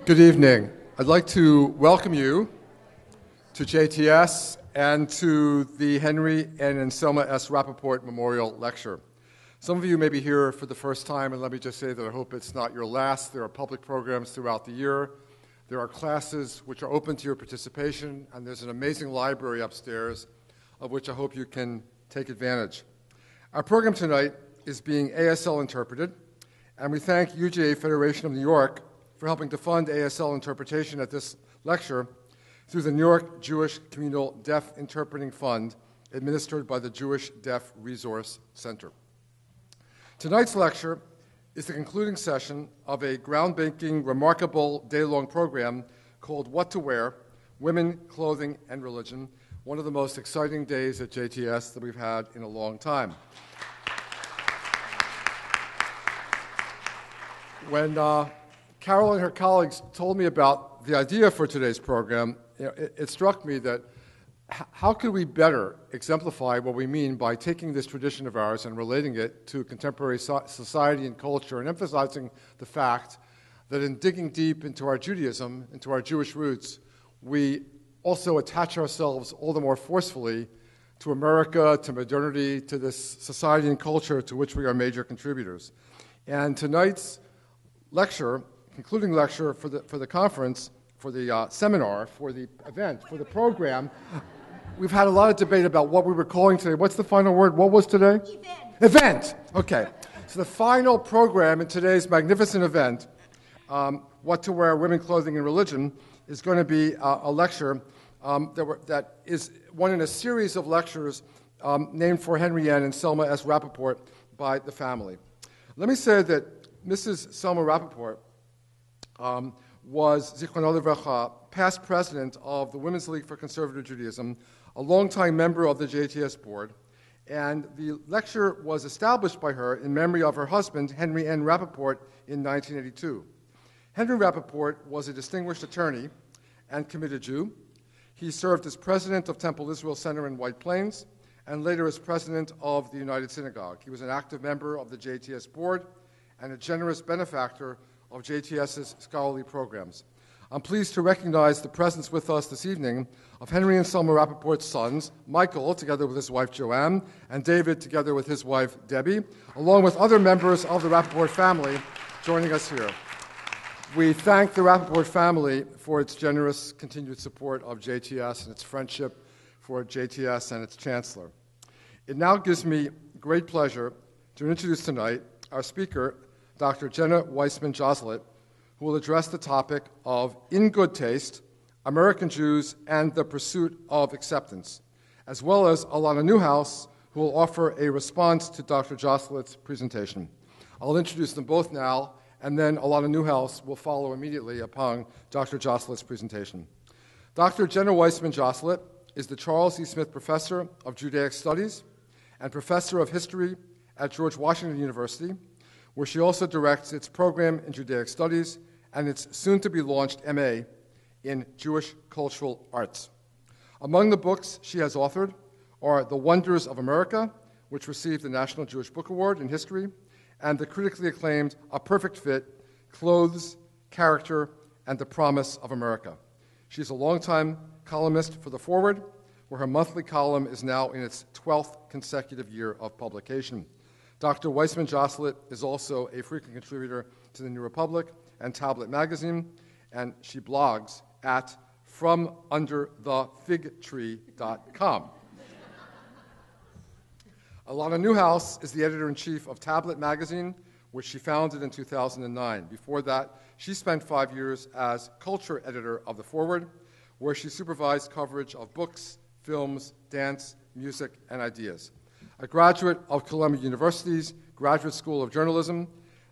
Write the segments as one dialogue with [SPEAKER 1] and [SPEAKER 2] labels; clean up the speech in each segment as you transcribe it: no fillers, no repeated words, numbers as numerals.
[SPEAKER 1] Good evening. I'd like to welcome you to JTS and to the Henry and Selma S. Rappaport Memorial Lecture. Some of you may be here for the first time, and let me just say that I hope it's not your last. There are public programs throughout the year. There are classes which are open to your participation, and there's an amazing library upstairs of which I hope you can take advantage. Our program tonight is being ASL interpreted, and we thank UJA Federation of New York for helping to fund ASL interpretation at this lecture through the New York Jewish Communal Deaf Interpreting Fund, administered by the Jewish Deaf Resource Center. Tonight's lecture is the concluding session of a groundbreaking, remarkable day-long program called What to Wear, Women, Clothing, and Religion, one of the most exciting days at JTS that we've had in a long time. When Carol and her colleagues told me about the idea for today's program, it struck me that how could we better exemplify what we mean by taking this tradition of ours and relating it to contemporary society and culture, and emphasizing the fact that in digging deep into our Judaism, into our Jewish roots, we also attach ourselves all the more forcefully to America, to modernity, to this society and culture to which we are major contributors. And tonight's lecture, concluding lecture for the conference, for the seminar, for the event, for the program, we've had a lot of debate about what we were calling today. What's the final word? What was today? Event. Okay. So the final program in today's magnificent event, What to Wear, Women, Clothing, and Religion, is going to be a lecture that is one in a series of lectures named for Henry Ann and Selma S. Rappaport by the family. Let me say that Mrs. Selma Rappaport was, Zichrono Livracha, past president of the Women's League for Conservative Judaism, a longtime member of the JTS board, and the lecture was established by her in memory of her husband, Henry N. Rappaport, in 1982. Henry Rappaport was a distinguished attorney and committed Jew. He served as president of Temple Israel Center in White Plains, and later as president of the United Synagogue. He was an active member of the JTS board and a generous benefactor of JTS's scholarly programs. I'm pleased to recognize the presence with us this evening of Henry and Selma Rappaport's sons, Michael, together with his wife Joanne, and David, together with his wife Debbie, along with other members of the Rappaport family joining us here. We thank the Rappaport family for its generous continued support of JTS and its friendship for JTS and its chancellor. It now gives me great pleasure to introduce tonight our speaker, Dr. Jenna Weissman Joselit, who will address the topic of In Good Taste, American Jews and the Pursuit of Acceptance, as well as Alana Newhouse, who will offer a response to Dr. Joselit's presentation. I'll introduce them both now, and then Alana Newhouse will follow immediately upon Dr. Joselit's presentation. Dr. Jenna Weissman Joselit is the Charles E. Smith Professor of Judaic Studies and Professor of History at George Washington University, where she also directs its program in Judaic Studies and its soon-to-be-launched MA in Jewish Cultural Arts. Among the books she has authored are The Wonders of America, which received the National Jewish Book Award in History, and the critically acclaimed A Perfect Fit, Clothes, Character, and the Promise of America. She's a longtime columnist for The Forward, where her monthly column is now in its 12th consecutive year of publication. Dr. Weissman Joselit is also a frequent contributor to the New Republic and Tablet magazine, and she blogs at FromUnderTheFigTree.com. Alana Newhouse is the editor-in-chief of Tablet magazine, which she founded in 2009. Before that, she spent 5 years as culture editor of The Forward, where she supervised coverage of books, films, dance, music, and ideas. A graduate of Columbia University's Graduate School of Journalism,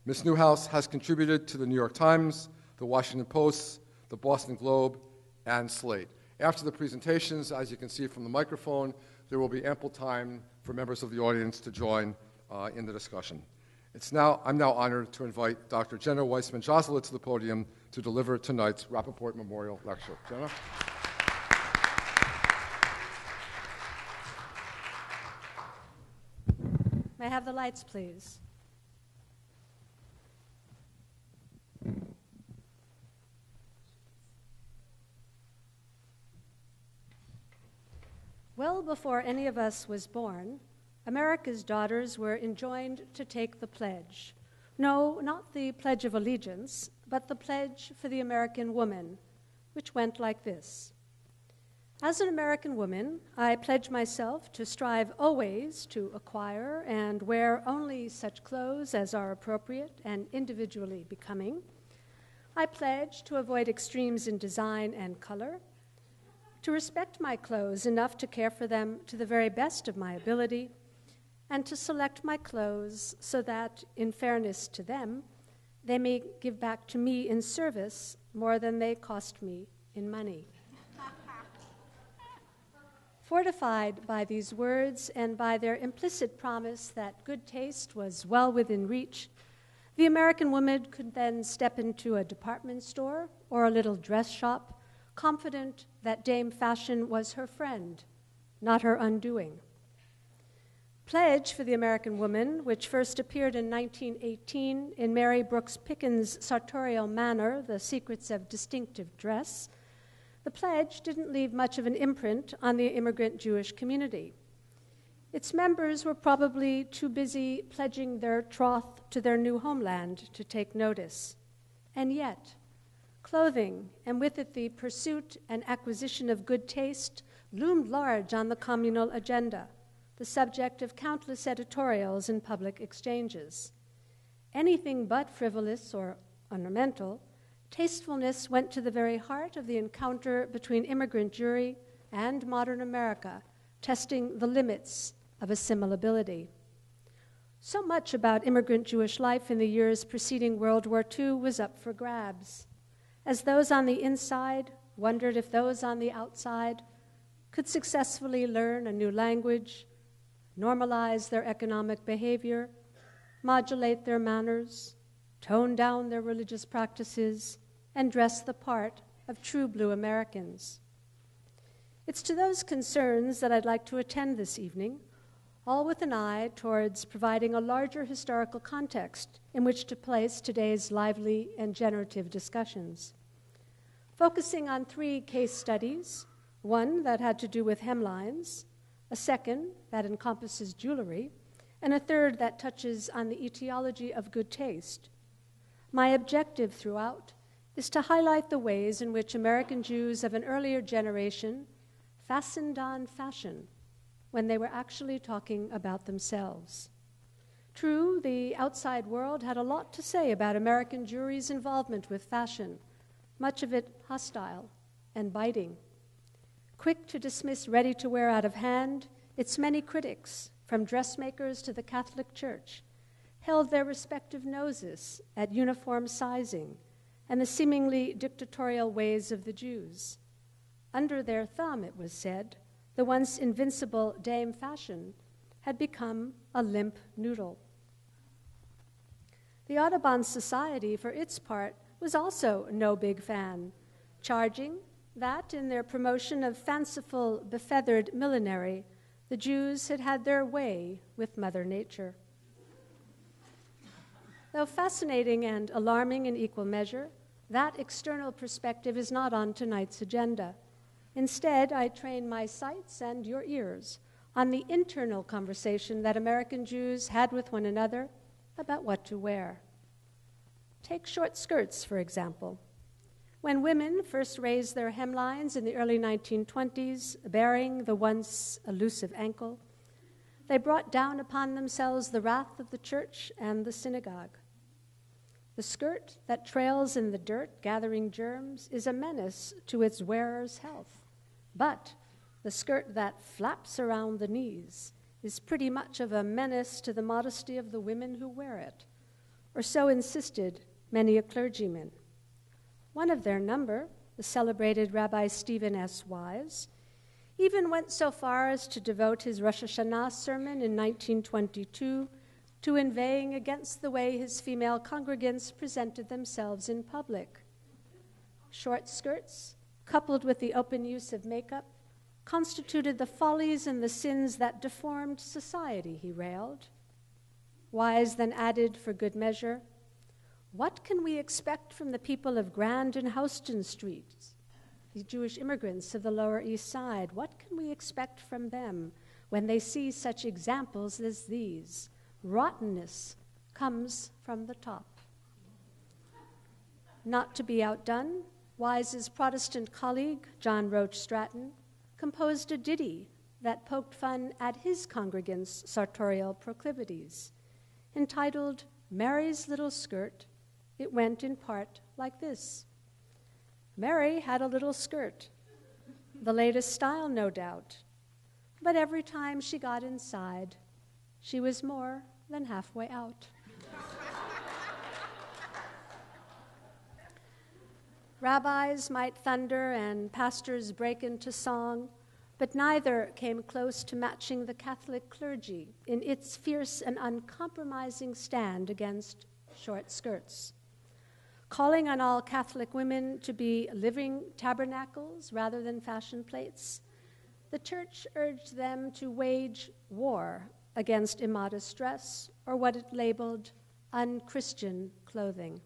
[SPEAKER 1] Ms. Newhouse has contributed to the New York Times, the Washington Post, the Boston Globe, and Slate. After the presentations, as you can see from the microphone, there will be ample time for members of the audience to join in the discussion. I'm now honored to invite Dr. Jenna Weissman Joselit to the podium to deliver tonight's Rappaport Memorial Lecture. Jenna?
[SPEAKER 2] May I have the lights, please? Well before any of us was born, America's daughters were enjoined to take the pledge. No, not the Pledge of Allegiance, but the Pledge for the American Woman, which went like this. As an American woman, I pledge myself to strive always to acquire and wear only such clothes as are appropriate and individually becoming. I pledge to avoid extremes in design and color, to respect my clothes enough to care for them to the very best of my ability, and to select my clothes so that, in fairness to them, they may give back to me in service more than they cost me in money. Fortified by these words and by their implicit promise that good taste was well within reach, the American woman could then step into a department store or a little dress shop, confident that Dame Fashion was her friend, not her undoing. Pledge for the American Woman, which first appeared in 1918 in Mary Brooks Pickens' sartorial manner, The Secrets of Distinctive Dress, the pledge didn't leave much of an imprint on the immigrant Jewish community. Its members were probably too busy pledging their troth to their new homeland to take notice. And yet, clothing, and with it the pursuit and acquisition of good taste, loomed large on the communal agenda, the subject of countless editorials and public exchanges. Anything but frivolous or ornamental, tastefulness went to the very heart of the encounter between immigrant Jewry and modern America, testing the limits of assimilability. So much about immigrant Jewish life in the years preceding World War II was up for grabs, as those on the inside wondered if those on the outside could successfully learn a new language, normalize their economic behavior, modulate their manners, tone down their religious practices, and dress the part of true blue Americans. It's to those concerns that I'd like to attend this evening, all with an eye towards providing a larger historical context in which to place today's lively and generative discussions. Focusing on 3 case studies, one that had to do with hemlines, a second that encompasses jewelry, and a third that touches on the etiology of good taste. My objective throughout is to highlight the ways in which American Jews of an earlier generation fastened on fashion when they were actually talking about themselves. True, the outside world had a lot to say about American Jewry's involvement with fashion, much of it hostile and biting. Quick to dismiss ready-to-wear out of hand, its many critics, from dressmakers to the Catholic Church, held their respective noses at uniform sizing and the seemingly dictatorial ways of the Jews. Under their thumb, it was said, the once invincible Dame Fashion had become a limp noodle. The Audubon Society, for its part, was also no big fan, charging that in their promotion of fanciful, befeathered millinery, the Jews had had their way with Mother Nature. Though fascinating and alarming in equal measure, that external perspective is not on tonight's agenda. Instead, I train my sights and your ears on the internal conversation that American Jews had with one another about what to wear. Take short skirts, for example. When women first raised their hemlines in the early 1920s, bearing the once elusive ankle, they brought down upon themselves the wrath of the church and the synagogue. The skirt that trails in the dirt, gathering germs, is a menace to its wearer's health. But the skirt that flaps around the knees is pretty much of a menace to the modesty of the women who wear it, or so insisted many a clergyman. One of their number, the celebrated Rabbi Stephen S. Wise, even went so far as to devote his Rosh Hashanah sermon in 1922 to inveighing against the way his female congregants presented themselves in public. Short skirts, coupled with the open use of makeup, constituted the follies and the sins that deformed society, he railed. Wise then added, for good measure, "What can we expect from the people of Grand and Houston Streets? the Jewish immigrants of the Lower East Side, what can we expect from them when they see such examples as these? Rottenness comes from the top. Not to be outdone, Wise's Protestant colleague, John Roach Stratton, composed a ditty that poked fun at his congregants' sartorial proclivities. Entitled Mary's Little Skirt, it went in part like this. Mary had a little skirt, the latest style, no doubt, but every time she got inside, she was more than halfway out. Rabbis might thunder and pastors break into song, but neither came close to matching the Catholic clergy in its fierce and uncompromising stand against short skirts. Calling on all Catholic women to be living tabernacles rather than fashion plates, the church urged them to wage war against immodest dress, or what it labeled unchristian clothing.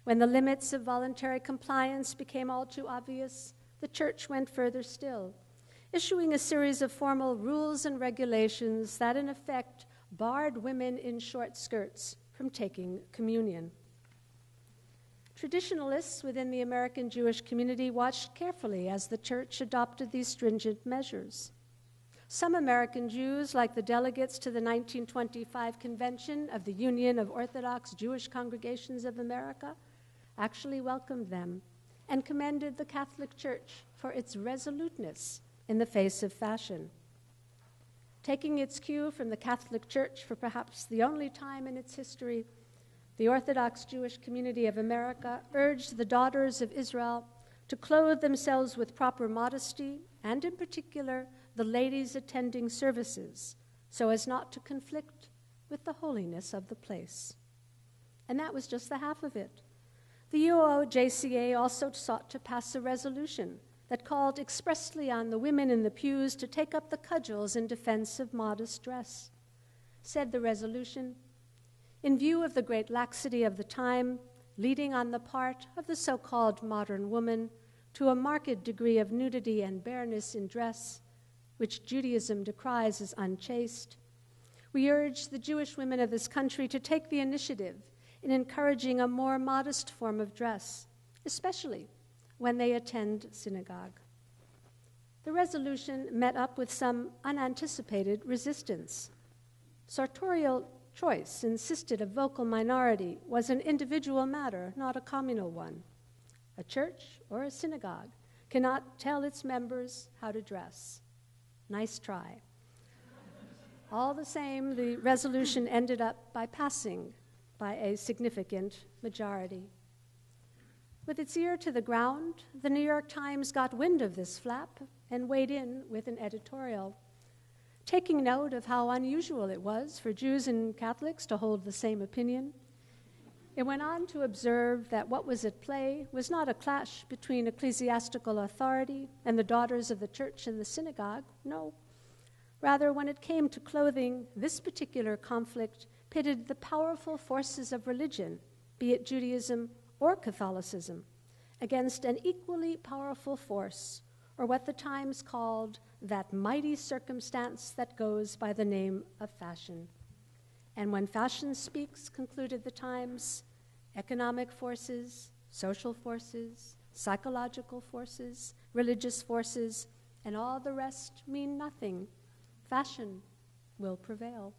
[SPEAKER 2] When the limits of voluntary compliance became all too obvious, the church went further still, issuing a series of formal rules and regulations that in effect barred women in short skirts from taking communion. Traditionalists within the American Jewish community watched carefully as the church adopted these stringent measures. Some American Jews, like the delegates to the 1925 convention of the Union of Orthodox Jewish Congregations of America, actually welcomed them and commended the Catholic Church for its resoluteness in the face of fashion. Taking its cue from the Catholic Church for perhaps the only time in its history, the Orthodox Jewish community of America urged the daughters of Israel to clothe themselves with proper modesty, and in particular, the ladies attending services, so as not to conflict with the holiness of the place. And that was just the half of it. The UOJCA also sought to pass a resolution that called expressly on the women in the pews to take up the cudgels in defense of modest dress. Said the resolution, in view of the great laxity of the time, leading on the part of the so-called modern woman to a marked degree of nudity and bareness in dress, which Judaism decries as unchaste, we urge the Jewish women of this country to take the initiative in encouraging a more modest form of dress, especially when they attend synagogue. The resolution met up with some unanticipated resistance. Sartorial choice insisted a vocal minority was an individual matter, not a communal one. A church or a synagogue cannot tell its members how to dress. Nice try. All the same, the resolution ended up by passing by a significant majority. With its ear to the ground, the New York Times got wind of this flap and weighed in with an editorial. Taking note of how unusual it was for Jews and Catholics to hold the same opinion, it went on to observe that what was at play was not a clash between ecclesiastical authority and the daughters of the church and the synagogue, no. Rather, when it came to clothing, this particular conflict pitted the powerful forces of religion, be it Judaism or Catholicism, against an equally powerful force, or what the Times called that mighty circumstance that goes by the name of fashion. And when fashion speaks, concluded the Times, economic forces, social forces, psychological forces, religious forces, and all the rest mean nothing. Fashion will prevail.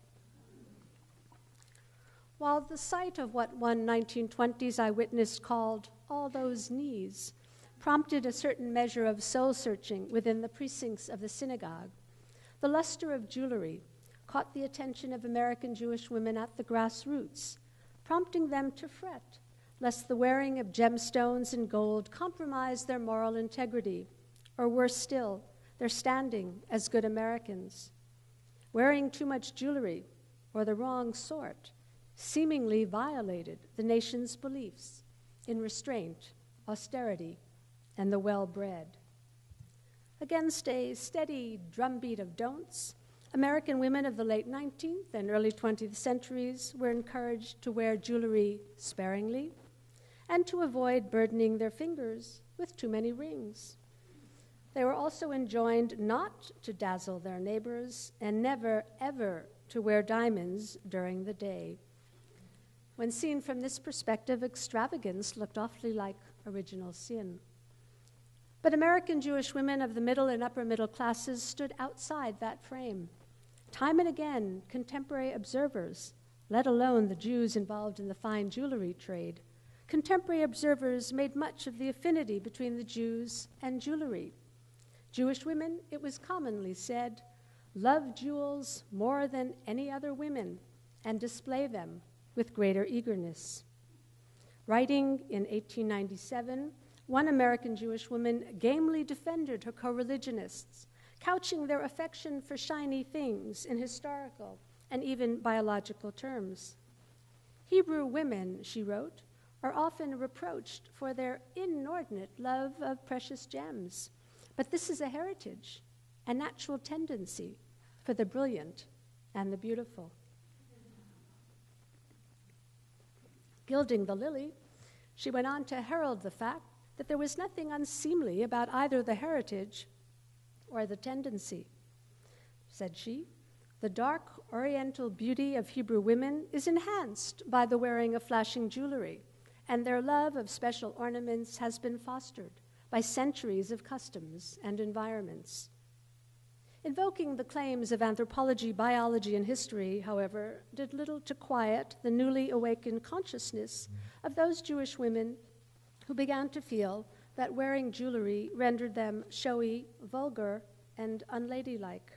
[SPEAKER 2] While the sight of what one 1920s eyewitness called all those knees prompted a certain measure of soul-searching within the precincts of the synagogue, the luster of jewelry caught the attention of American Jewish women at the grassroots, prompting them to fret lest the wearing of gemstones and gold compromise their moral integrity, or worse still, their standing as good Americans. Wearing too much jewelry, or the wrong sort, seemingly violated the nation's beliefs in restraint, austerity, and the well-bred. Against a steady drumbeat of don'ts, American women of the late 19th and early 20th centuries were encouraged to wear jewelry sparingly and to avoid burdening their fingers with too many rings. They were also enjoined not to dazzle their neighbors and never, ever to wear diamonds during the day. When seen from this perspective, extravagance looked awfully like original sin. But American Jewish women of the middle and upper middle classes stood outside that frame. Time and again, contemporary observers, let alone the Jews involved in the fine jewelry trade, contemporary observers made much of the affinity between the Jews and jewelry. Jewish women, it was commonly said, love jewels more than any other women and display them with greater eagerness. Writing in 1897, one American Jewish woman gamely defended her co-religionists, couching their affection for shiny things in historical and even biological terms. Hebrew women, she wrote, are often reproached for their inordinate love of precious gems, but this is a heritage, a natural tendency for the brilliant and the beautiful. Gilding the lily, she went on to herald the fact that there was nothing unseemly about either the heritage or the tendency. Said she, the dark oriental beauty of Hebrew women is enhanced by the wearing of flashing jewelry, and their love of special ornaments has been fostered by centuries of customs and environments. Invoking the claims of anthropology, biology, and history, however, did little to quiet the newly awakened consciousness of those Jewish women who began to feel that wearing jewelry rendered them showy, vulgar, and unladylike.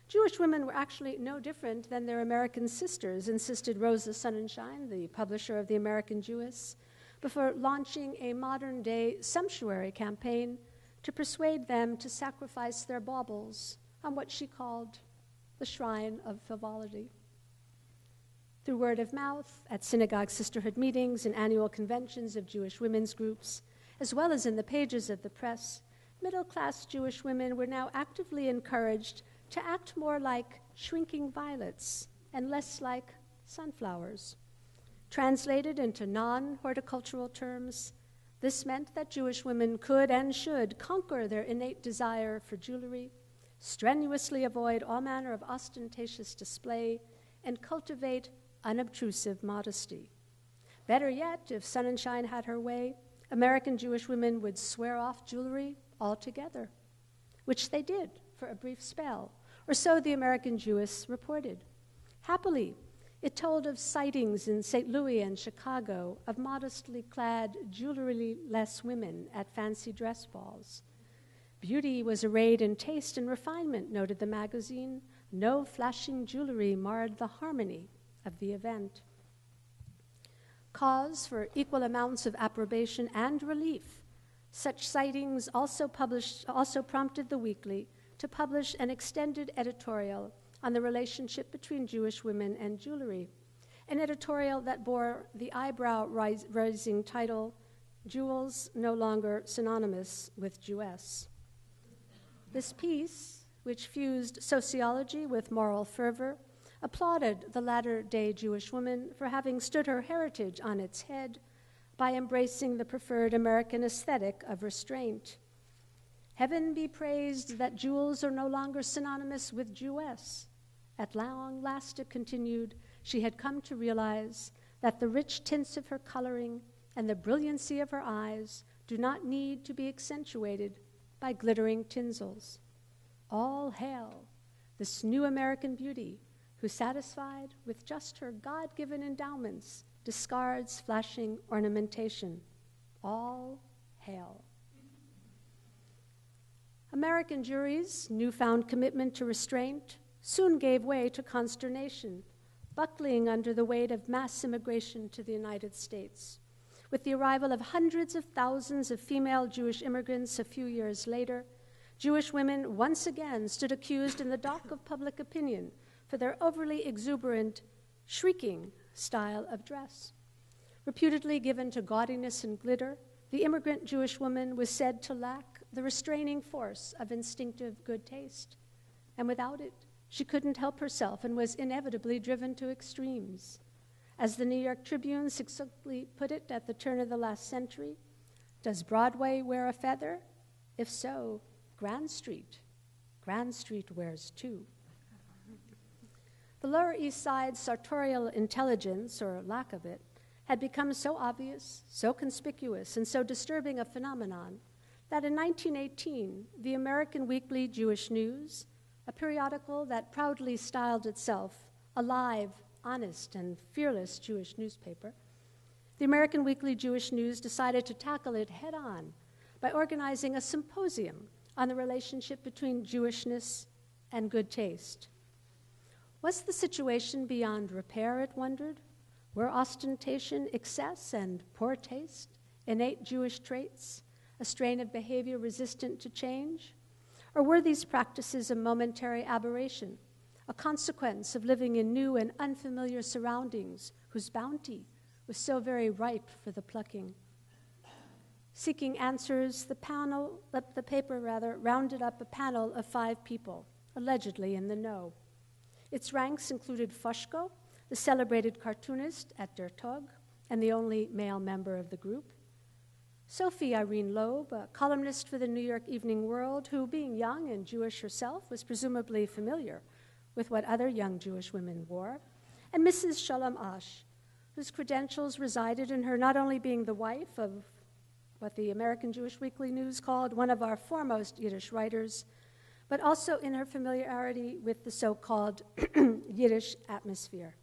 [SPEAKER 2] Jewish women were actually no different than their American sisters, insisted Rosa Sonnenschein, the publisher of the American Jewess, before launching a modern-day sumptuary campaign to persuade them to sacrifice their baubles on what she called the shrine of frivolity. Through word of mouth, at synagogue sisterhood meetings and annual conventions of Jewish women's groups, as well as in the pages of the press, middle-class Jewish women were now actively encouraged to act more like shrinking violets and less like sunflowers. Translated into non-horticultural terms, this meant that Jewish women could and should conquer their innate desire for jewelry, strenuously avoid all manner of ostentatious display, and cultivate unobtrusive modesty. Better yet, if Sonnenschein had her way, American Jewish women would swear off jewelry altogether, which they did for a brief spell, or so the American Jewess reported. Happily, it told of sightings in St. Louis and Chicago of modestly clad, jewelry-less women at fancy dress balls. Beauty was arrayed in taste and refinement, noted the magazine. No flashing jewelry marred the harmony of the event. Cause for equal amounts of approbation and relief, such sightings also prompted the Weekly to publish an extended editorial on the relationship between Jewish women and jewelry, an editorial that bore the eyebrow-raising title, Jewels No Longer Synonymous with Jewess. This piece, which fused sociology with moral fervor, applauded the latter-day Jewish woman for having stood her heritage on its head by embracing the preferred American aesthetic of restraint. Heaven be praised that jewels are no longer synonymous with Jewess. At long last, it continued, she had come to realize that the rich tints of her coloring and the brilliancy of her eyes do not need to be accentuated by glittering tinsels. All hail this new American beauty who, satisfied with just her God-given endowments, discards flashing ornamentation. All hail. American Jewry's newfound commitment to restraint soon gave way to consternation, buckling under the weight of mass immigration to the United States. With the arrival of hundreds of thousands of female Jewish immigrants a few years later, Jewish women once again stood accused in the dock of public opinion for their overly exuberant, shrieking style of dress. Reputedly given to gaudiness and glitter, the immigrant Jewish woman was said to lack the restraining force of instinctive good taste, and without it, she couldn't help herself and was inevitably driven to extremes. As the New York Tribune succinctly put it at the turn of the last century, does Broadway wear a feather? If so, Grand Street wears two. The Lower East Side's sartorial intelligence, or lack of it, had become so obvious, so conspicuous, and so disturbing a phenomenon that in 1918, the American Weekly Jewish News, a periodical that proudly styled itself a live, honest, and fearless Jewish newspaper, the American Weekly Jewish News decided to tackle it head-on by organizing a symposium on the relationship between Jewishness and good taste. Was the situation beyond repair, it wondered? Were ostentation, excess, and poor taste innate Jewish traits, a strain of behavior resistant to change? Or were these practices a momentary aberration, a consequence of living in new and unfamiliar surroundings whose bounty was so very ripe for the plucking? Seeking answers, the paper rounded up a panel of 5 people, allegedly in the know. Its ranks included Foshko, the celebrated cartoonist at Der Tag, and the only male member of the group; Sophie Irene Loeb, a columnist for the New York Evening World, who, being young and Jewish herself, was presumably familiar with what other young Jewish women wore; and Mrs. Shalom Asch, whose credentials resided in her not only being the wife of what the American Jewish Weekly News called one of our foremost Yiddish writers, but also in her familiarity with the so-called Yiddish atmosphere.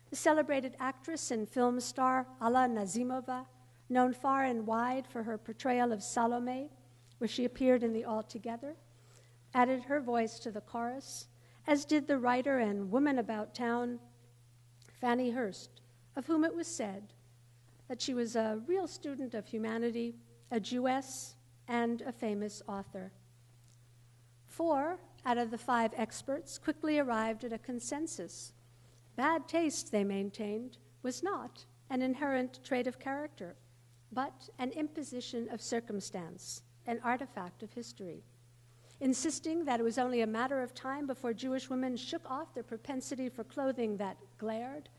[SPEAKER 2] The celebrated actress and film star Alana Nazimova, known far and wide for her portrayal of Salome, where she appeared in the Altogether, added her voice to the chorus, as did the writer and woman about town, Fanny Hurst, of whom it was said that she was a real student of humanity, a Jewess, and a famous author. 4 out of the 5 experts quickly arrived at a consensus. Bad taste, they maintained, was not an inherent trait of character, but an imposition of circumstance, an artifact of history. Insisting that it was only a matter of time before Jewish women shook off their propensity for clothing that glared,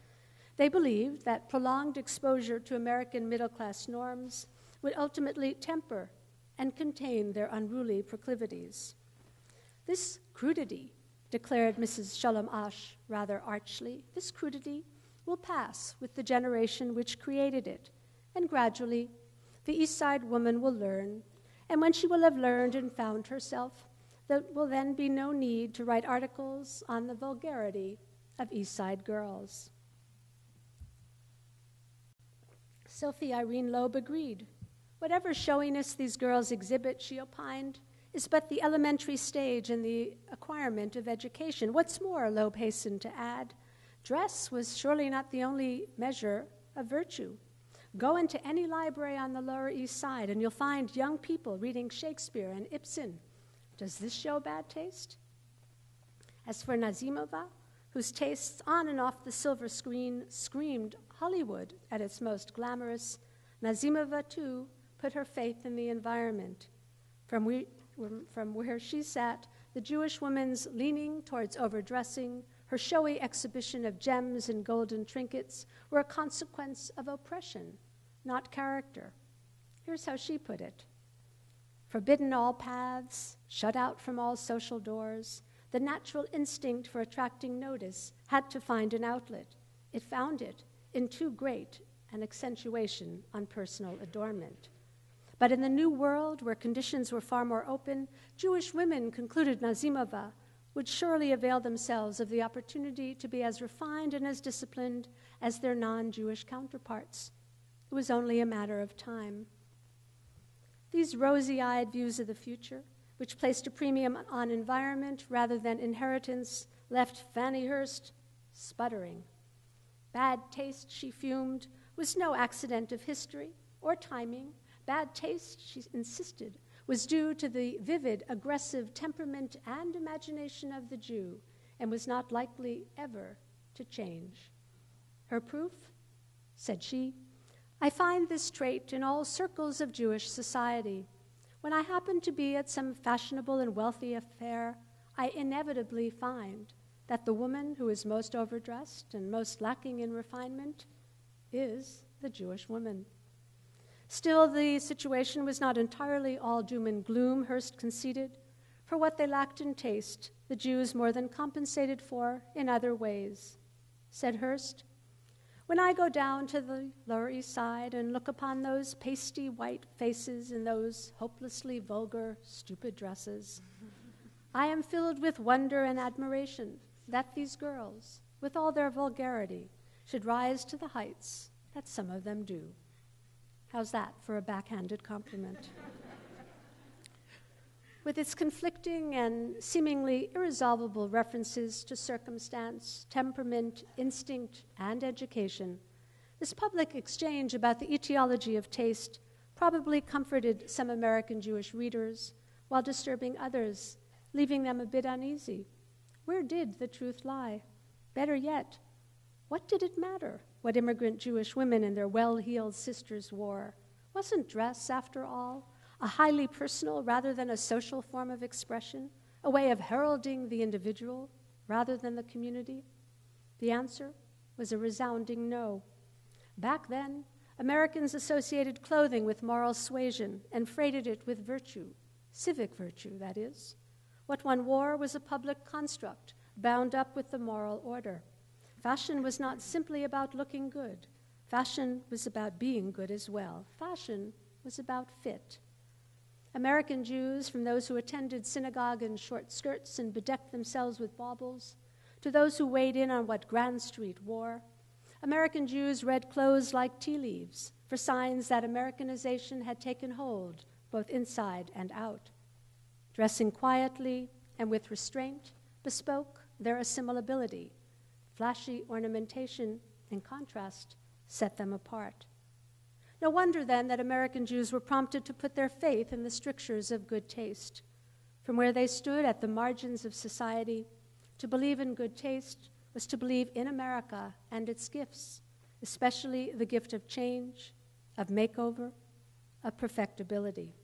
[SPEAKER 2] they believed that prolonged exposure to American middle-class norms would ultimately temper and contain their unruly proclivities. This crudity, declared Mrs. Shalom Asch rather archly, this crudity will pass with the generation which created it, and gradually the East Side woman will learn, and when she will have learned and found herself, there will then be no need to write articles on the vulgarity of East Side girls. Sophie Irene Loeb agreed. Whatever showiness these girls exhibit, she opined, is but the elementary stage in the acquirement of education. What's more, Loeb hastened to add, dress was surely not the only measure of virtue. Go into any library on the Lower East Side and you'll find young people reading Shakespeare and Ibsen. Does this show bad taste? As for Nazimova, whose tastes on and off the silver screen screamed Hollywood at its most glamorous, Nazimova, too, put her faith in the environment. From where she sat, the Jewish woman's leaning towards overdressing, her showy exhibition of gems and golden trinkets were a consequence of oppression, not character. Here's how she put it. Forbidden all paths, shut out from all social doors, the natural instinct for attracting notice had to find an outlet. It found it in too great an accentuation on personal adornment. But in the new world, where conditions were far more open, Jewish women, concluded Nazimova, would surely avail themselves of the opportunity to be as refined and as disciplined as their non-Jewish counterparts. It was only a matter of time. These rosy-eyed views of the future, which placed a premium on environment rather than inheritance, left Fanny Hurst sputtering. Bad taste, she fumed, was no accident of history or timing. Bad taste, she insisted, was due to the vivid, aggressive temperament and imagination of the Jew and was not likely ever to change. Her proof, said she, I find this trait in all circles of Jewish society. When I happen to be at some fashionable and wealthy affair, I inevitably find that the woman who is most overdressed and most lacking in refinement is the Jewish woman. Still, the situation was not entirely all doom and gloom, Hearst conceded. For what they lacked in taste, the Jews more than compensated for in other ways. Said Hearst, "When I go down to the Lower East Side and look upon those pasty white faces in those hopelessly vulgar, stupid dresses, I am filled with wonder and admiration that these girls, with all their vulgarity, should rise to the heights that some of them do." How's that for a backhanded compliment? With its conflicting and seemingly irresolvable references to circumstance, temperament, instinct, and education, this public exchange about the etiology of taste probably comforted some American Jewish readers while disturbing others, leaving them a bit uneasy. Where did the truth lie? Better yet, what did it matter what immigrant Jewish women and their well-heeled sisters wore? Wasn't dress, after all, a highly personal rather than a social form of expression, a way of heralding the individual rather than the community? The answer was a resounding no. Back then, Americans associated clothing with moral suasion and freighted it with virtue, civic virtue, that is. What one wore was a public construct bound up with the moral order. Fashion was not simply about looking good. Fashion was about being good as well. Fashion was about fit. American Jews, from those who attended synagogue in short skirts and bedecked themselves with baubles, to those who weighed in on what Grand Street wore, American Jews read clothes like tea leaves for signs that Americanization had taken hold, both inside and out. Dressing quietly and with restraint bespoke their assimilability. Flashy ornamentation, in contrast, set them apart. No wonder, then, that American Jews were prompted to put their faith in the strictures of good taste. From where they stood at the margins of society, to believe in good taste was to believe in America and its gifts, especially the gift of change, of makeover, of perfectibility.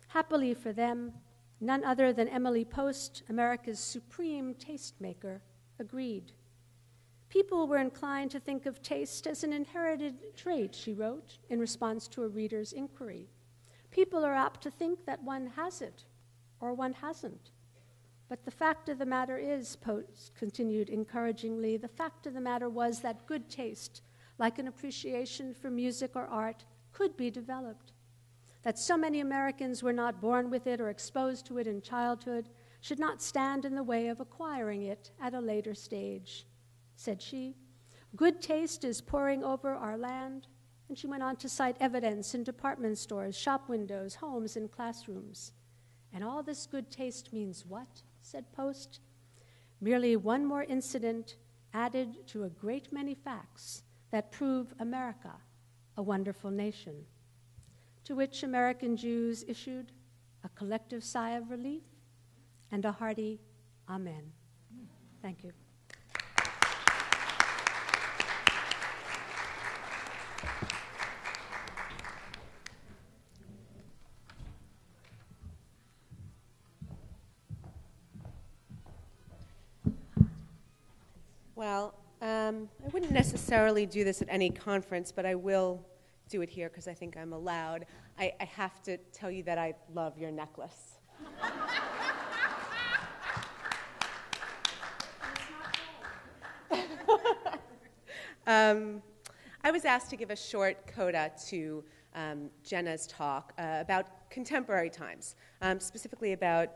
[SPEAKER 2] Happily for them, none other than Emily Post, America's supreme tastemaker, agreed. People were inclined to think of taste as an inherited trait, she wrote, in response to a reader's inquiry. People are apt to think that one has it, or one hasn't. But the fact of the matter is, Post continued encouragingly, the fact of the matter was that good taste, like an appreciation for music or art, could be developed. That so many Americans were not born with it or exposed to it in childhood should not stand in the way of acquiring it at a later stage. Said she, good taste is pouring over our land, and she went on to cite evidence in department stores, shop windows, homes, and classrooms. And all this good taste means what? Said Post. Merely one more incident added to a great many facts that prove America a wonderful nation. To which American Jews issued a collective sigh of relief and a hearty amen. Thank you.
[SPEAKER 3] Well, I wouldn't necessarily do this at any conference, but I will do it here because I think I'm allowed. I have to tell you that I love your necklace. I was asked to give a short coda to Jenna's talk about contemporary times, specifically about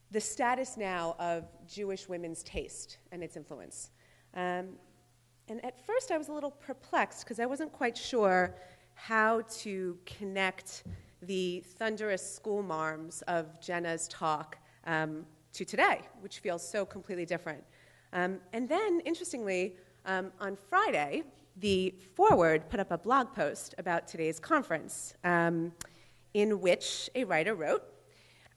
[SPEAKER 3] the status now of Jewish women's taste and its influence. And at first I was a little perplexed because I wasn't quite sure how to connect the thunderous school marms of Jenna's talk to today, which feels so completely different. And then, interestingly, on Friday, the Forward put up a blog post about today's conference in which a writer wrote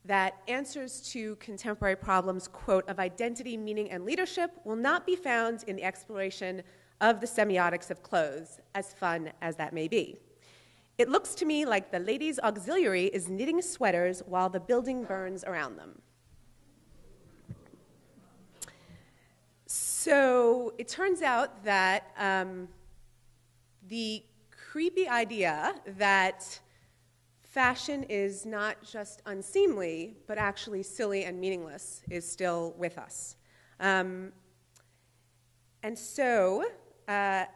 [SPEAKER 3] that answers to contemporary problems, quote, of identity, meaning, and leadership will not be found in the exploration of the semiotics of clothes, as fun as that may be. It looks to me like the ladies' auxiliary is knitting sweaters while the building burns around them. So it turns out that the creepy idea that fashion is not just unseemly, but actually silly and meaningless is still with us. And so I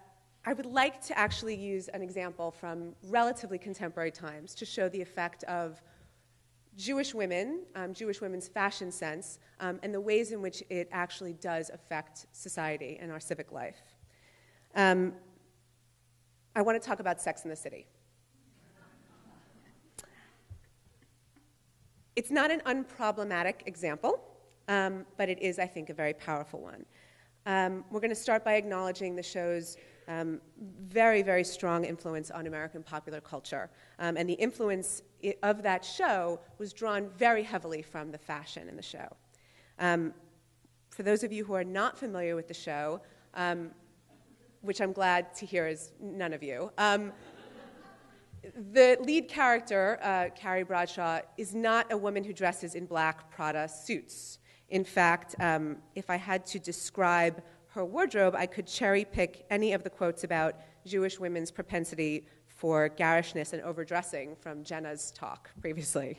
[SPEAKER 3] would like to actually use an example from relatively contemporary times to show the effect of Jewish women, Jewish women's fashion sense, and the ways in which it actually does affect society and our civic life. I want to talk about Sex in the City. It's not an unproblematic example, but it is, I think, a very powerful one. We're going to start by acknowledging the show's very, very strong influence on American popular culture. And the influence of that show was drawn very heavily from the fashion in the show. For those of you who are not familiar with the show, which I'm glad to hear is none of you, the lead character, Carrie Bradshaw, is not a woman who dresses in black Prada suits. In fact, if I had to describe her wardrobe, I could cherry pick any of the quotes about Jewish women's propensity for garishness and overdressing from Jenna's talk previously.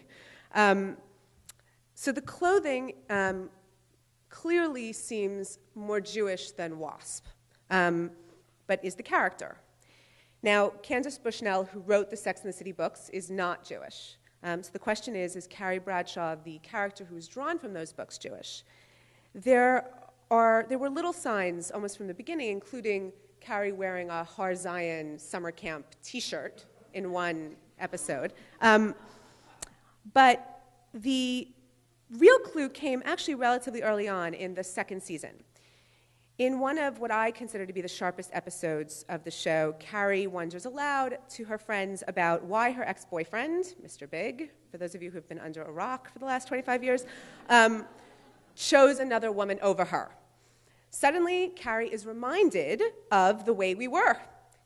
[SPEAKER 3] So the clothing clearly seems more Jewish than WASP, but is the character. Now, Candace Bushnell, who wrote the Sex and the City books, is not Jewish. So the question is Carrie Bradshaw, the character who was drawn from those books, Jewish? There were little signs almost from the beginning, including Carrie wearing a Har Zion summer camp T-shirt in one episode. But the real clue came actually relatively early on in the second season. In one of what I consider to be the sharpest episodes of the show, Carrie wonders aloud to her friends about why her ex-boyfriend, Mr. Big, for those of you who have been under a rock for the last 25 years, chose another woman over her. Suddenly, Carrie is reminded of The Way We Were,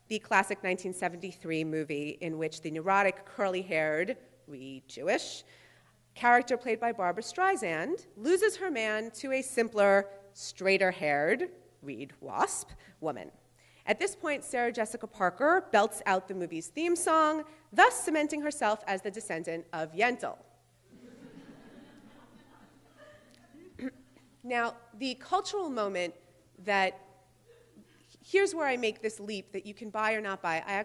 [SPEAKER 3] the classic 1973 movie in which the neurotic, curly-haired, read Jewish, character played by Barbra Streisand loses her man to a simpler, straighter-haired, read WASP, woman. At this point, Sarah Jessica Parker belts out the movie's theme song, thus cementing herself as the descendant of Yentl. Now, the cultural moment here's where I make this leap that you can buy or not buy. I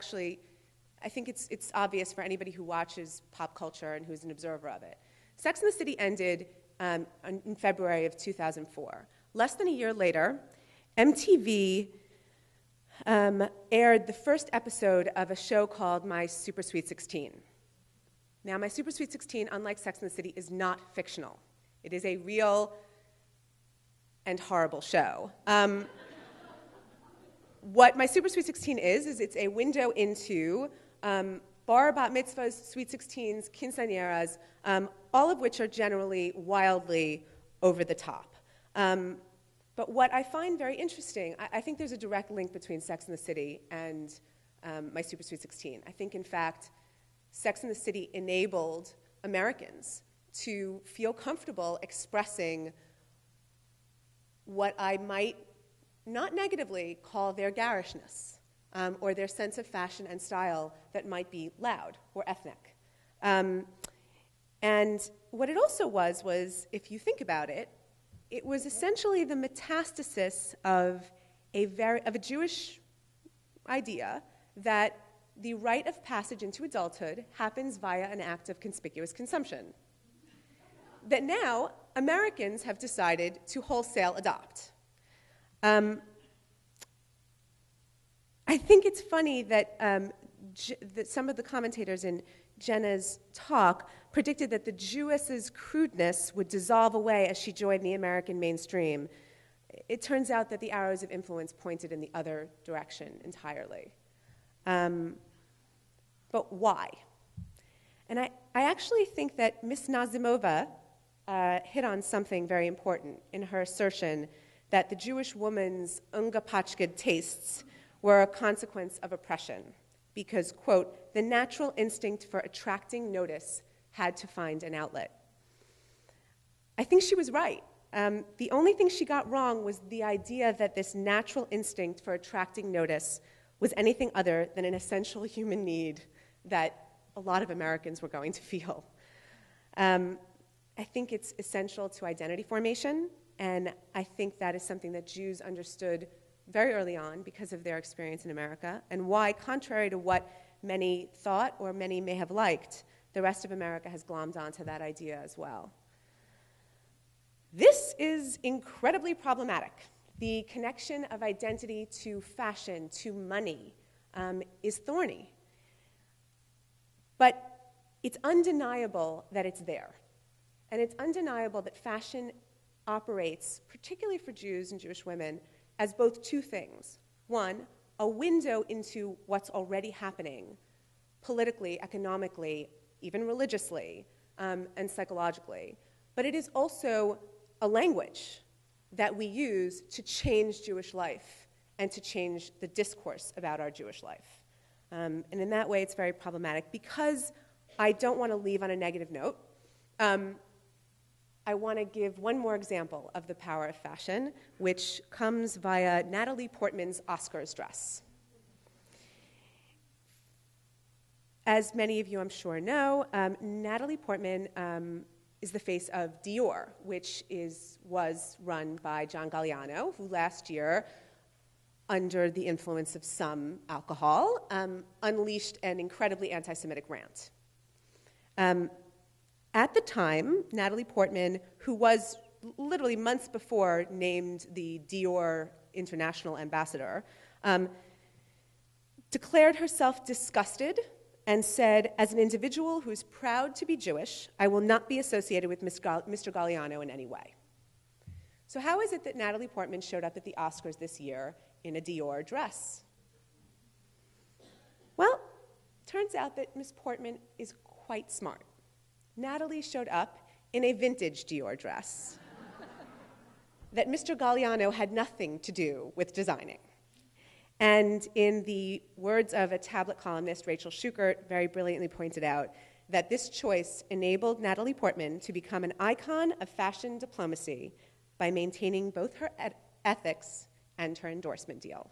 [SPEAKER 3] think it's obvious for anybody who watches pop culture and who's an observer of it. Sex and the City ended in February of 2004. Less than a year later, MTV aired the first episode of a show called My Super Sweet 16. Now, My Super Sweet 16, unlike Sex and the City, is not fictional. It is a real and horrible show. What My Super Sweet 16 is it's a window into bar bat mitzvahs, sweet 16s, quinceañeras, all of which are generally wildly over the top. But what I find very interesting, I think there's a direct link between Sex and the City and My Super Sweet 16. I think, in fact, Sex and the City enabled Americans to feel comfortable expressing what I might not negatively call their garishness or their sense of fashion and style that might be loud or ethnic. And what it also was, if you think about it, it was essentially the metastasis of a Jewish idea that the rite of passage into adulthood happens via an act of conspicuous consumption. That now Americans have decided to wholesale adopt. I think it's funny that, that some of the commentators in Jenna's talk predicted that the Jewess's crudeness would dissolve away as she joined the American mainstream. It turns out that the arrows of influence pointed in the other direction entirely. But why? And I actually think that Miss Nazimova hit on something very important in her assertion that the Jewish woman's ungepatchked tastes were a consequence of oppression because, quote, the natural instinct for attracting notice had to find an outlet. I think she was right. The only thing she got wrong was the idea that this natural instinct for attracting notice was anything other than an essential human need that a lot of Americans were going to feel. I think it's essential to identity formation, and I think that is something that Jews understood very early on because of their experience in America, and why, contrary to what many thought or many may have liked, the rest of America has glommed onto that idea as well. This is incredibly problematic. The connection of identity to fashion, to money, is thorny. But it's undeniable that it's there. And it's undeniable that fashion operates, particularly for Jews and Jewish women, as both two things. One, a window into what's already happening politically, economically, even religiously, and psychologically. But it is also a language that we use to change Jewish life and to change the discourse about our Jewish life. And in that way, it's very problematic. Because I don't want to leave on a negative note, I want to give one more example of the power of fashion, which comes via Natalie Portman's Oscars dress. As many of you, I'm sure, know, Natalie Portman is the face of Dior, which was run by John Galliano, who last year, under the influence of some alcohol, unleashed an incredibly anti-Semitic rant. At the time, Natalie Portman, who was literally months before named the Dior International Ambassador, declared herself disgusted and said, as an individual who is proud to be Jewish, I will not be associated with Mr. Galliano in any way. So how is it that Natalie Portman showed up at the Oscars this year in a Dior dress? Well, turns out that Ms. Portman is quite smart. Natalie showed up in a vintage Dior dress that Mr. Galliano had nothing to do with designing. And in the words of a tablet columnist, Rachel Schukert, very brilliantly pointed out that this choice enabled Natalie Portman to become an icon of fashion diplomacy by maintaining both her ethics and her endorsement deal.